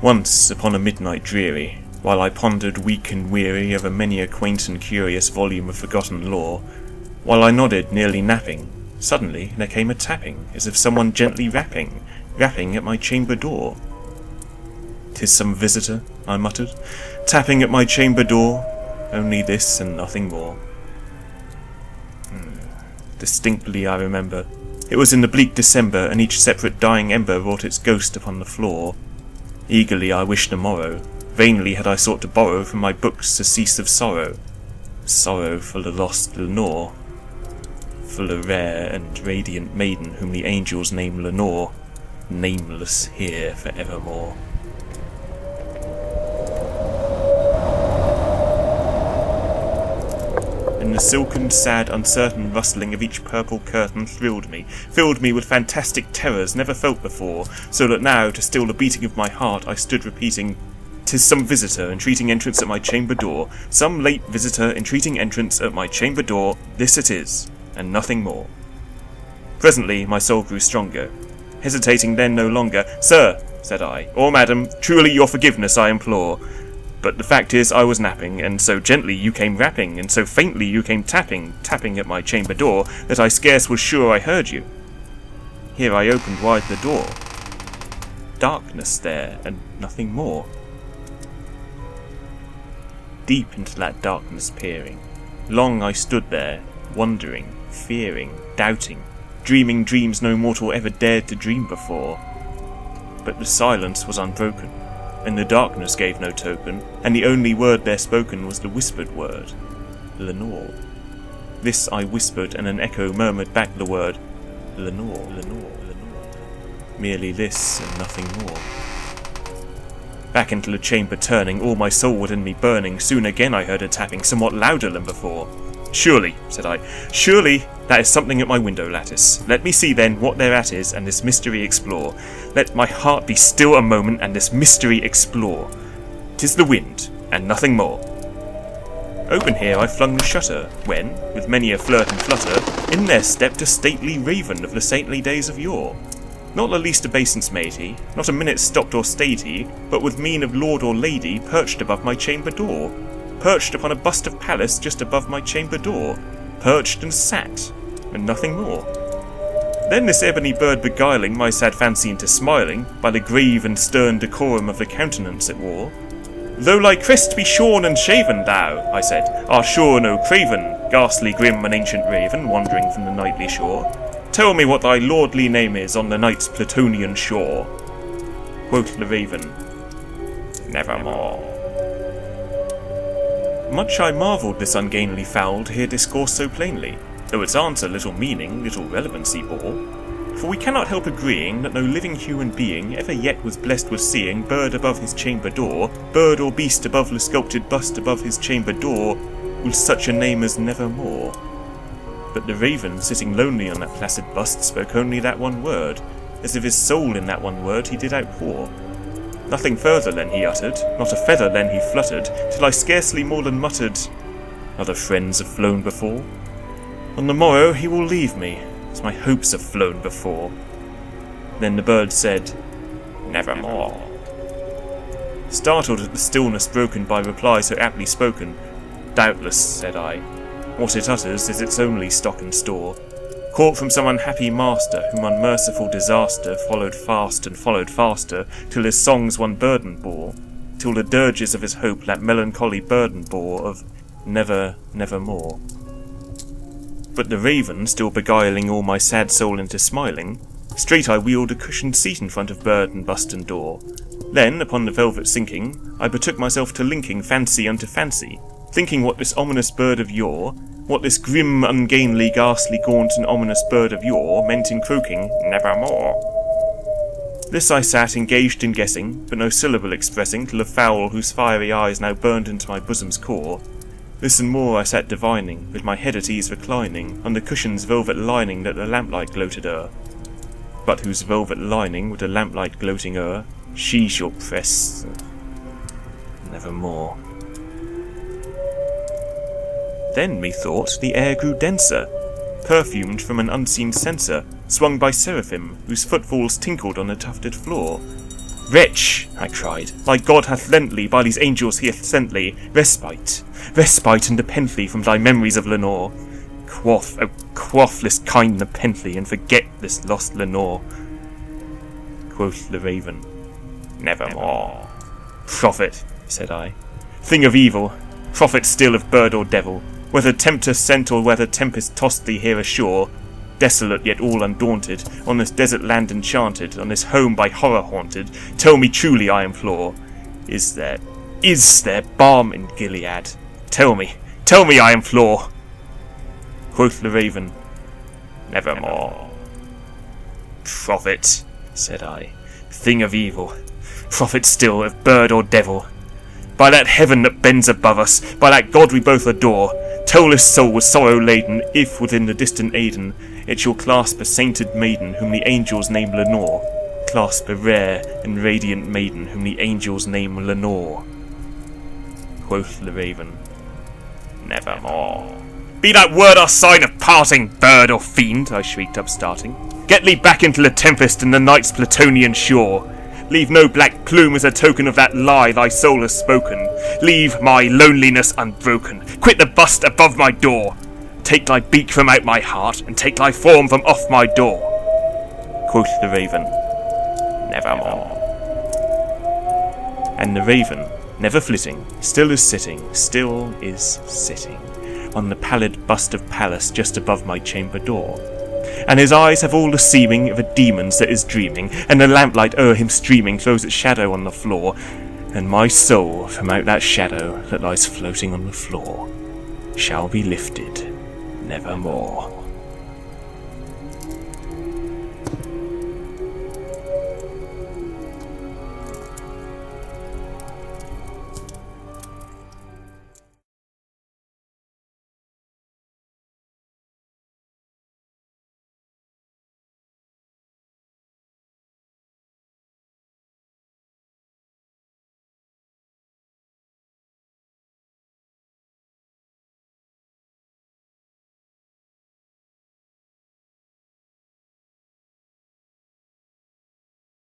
Once, upon a midnight dreary, while I pondered weak and weary over many a quaint and curious volume of forgotten lore, while I nodded, nearly napping, suddenly there came a tapping, as if someone gently rapping at my chamber door. "'Tis some visitor," I muttered, "tapping at my chamber door, only this and nothing more." Distinctly I remember. It was in the bleak December, and each separate dying ember wrought its ghost upon the floor. Eagerly I wished the morrow. Vainly had I sought to borrow from my books surcease of sorrow. Sorrow for the lost Lenore, for the rare and radiant maiden whom the angels name Lenore, nameless here for evermore. And the silken, sad, uncertain rustling of each purple curtain thrilled me, filled me with fantastic terrors never felt before, so that now, to still the beating of my heart, I stood repeating, "'Tis some visitor entreating entrance at my chamber door, some late visitor entreating entrance at my chamber door, this it is, and nothing more." Presently my soul grew stronger. Hesitating then no longer, "Sir," said I, "or madam, truly your forgiveness I implore. But the fact is I was napping, and so gently you came rapping, and so faintly you came tapping at my chamber door, that I scarce was sure I heard you." Here I opened wide the door. Darkness there, and nothing more. Deep into that darkness peering, long I stood there, wondering, fearing, doubting, dreaming dreams no mortal ever dared to dream before. But the silence was unbroken, and the darkness gave no token, and the only word there spoken was the whispered word, Lenore. This I whispered, and an echo murmured back the word, Lenore, Lenore, Lenore. Merely this, and nothing more. Back into the chamber turning, all my soul within me burning, soon again I heard a tapping, somewhat louder than before. "Surely," said I, "surely that is something at my window lattice. Let me see then what thereat is, and this mystery explore. Let my heart be still a moment, and this mystery explore. 'Tis the wind, and nothing more." Open here I flung the shutter, when, with many a flirt and flutter, in there stepped a stately raven of the saintly days of yore. Not the least obeisance made he, not a minute stopped or stayed he, but with mien of lord or lady perched above my chamber door. Perched upon a bust of Pallas just above my chamber door. Perched and sat, and nothing more. Then this ebony bird beguiling my sad fancy into smiling, by the grave and stern decorum of the countenance it wore. "Though thy crest be shorn and shaven, thou," I said, "art sure no craven, ghastly grim and ancient raven, wandering from the nightly shore. Tell me what thy lordly name is on the night's Plutonian shore." Quoth the raven, "Nevermore." Much I marvelled this ungainly fowl to hear discourse so plainly, though its answer little meaning, little relevancy bore. For we cannot help agreeing that no living human being ever yet was blessed with seeing bird above his chamber door, bird or beast above the sculpted bust above his chamber door, with such a name as Nevermore. But the raven, sitting lonely on that placid bust, spoke only that one word, as if his soul in that one word he did outpour. Nothing further then he uttered, not a feather then he fluttered, till I scarcely more than muttered, "Other friends have flown before. On the morrow he will leave me, as my hopes have flown before." Then the bird said, "Nevermore." Startled at the stillness broken by reply so aptly spoken, "Doubtless," said I, "what it utters is its only stock and store, caught from some unhappy master, whom unmerciful disaster followed fast and followed faster, till his songs one burden bore, till the dirges of his hope that melancholy burden bore of never, nevermore." But the raven, still beguiling all my sad soul into smiling, straight I wheeled a cushioned seat in front of bird and bust and door. Then, upon the velvet sinking, I betook myself to linking fancy unto fancy, thinking what this ominous bird of yore, what this grim, ungainly, ghastly, gaunt, and ominous bird of yore meant in croaking, "Nevermore." This I sat engaged in guessing, but no syllable expressing, till a fowl whose fiery eyes now burned into my bosom's core. This and more I sat divining, with my head at ease reclining, on the cushion's velvet lining that the lamplight gloated o'er. But whose velvet lining, with the lamplight gloating o'er, she shall press nevermore. Then, methought, the air grew denser, perfumed from an unseen censer, swung by seraphim, whose footfalls tinkled on the tufted floor. Wretch, I cried, thy God hath lent thee, by these angels he hath sent thee, respite, respite and nepenthe from thy memories of Lenore. Quaff, oh quaff this kind nepenthe, and forget this lost Lenore. Quoth the raven, nevermore. Prophet, said I, thing of evil, prophet still of bird or devil, whether tempter sent or whether tempest tossed thee here ashore, desolate yet all undaunted, on this desert land enchanted, on this home by horror haunted, tell me truly, I implore, is there balm in Gilead? Tell me, I implore. Quoth the raven, nevermore. Prophet, said I, thing of evil, prophet still of bird or devil, by that heaven that bends above us, by that God we both adore, tell this soul with sorrow laden, if within the distant Aidenn it shall clasp a sainted maiden whom the angels name Lenore, clasp a rare and radiant maiden whom the angels name Lenore. Quoth the raven, nevermore. Be that word our sign of parting, bird or fiend, I shrieked upstarting. Get thee back into the tempest and the night's Plutonian shore. Leave no black plume as a token of that lie thy soul has spoken. Leave my loneliness unbroken. Quit the bust above my door. Take thy beak from out my heart, and take thy form from off my door. Quoth the raven, nevermore. And the raven, never flitting, still is sitting, on the pallid bust of Pallas just above my chamber door. And his eyes have all the seeming of a demon's that is dreaming, and the lamplight o'er him streaming throws its shadow on the floor, and my soul from out that shadow that lies floating on the floor shall be lifted nevermore.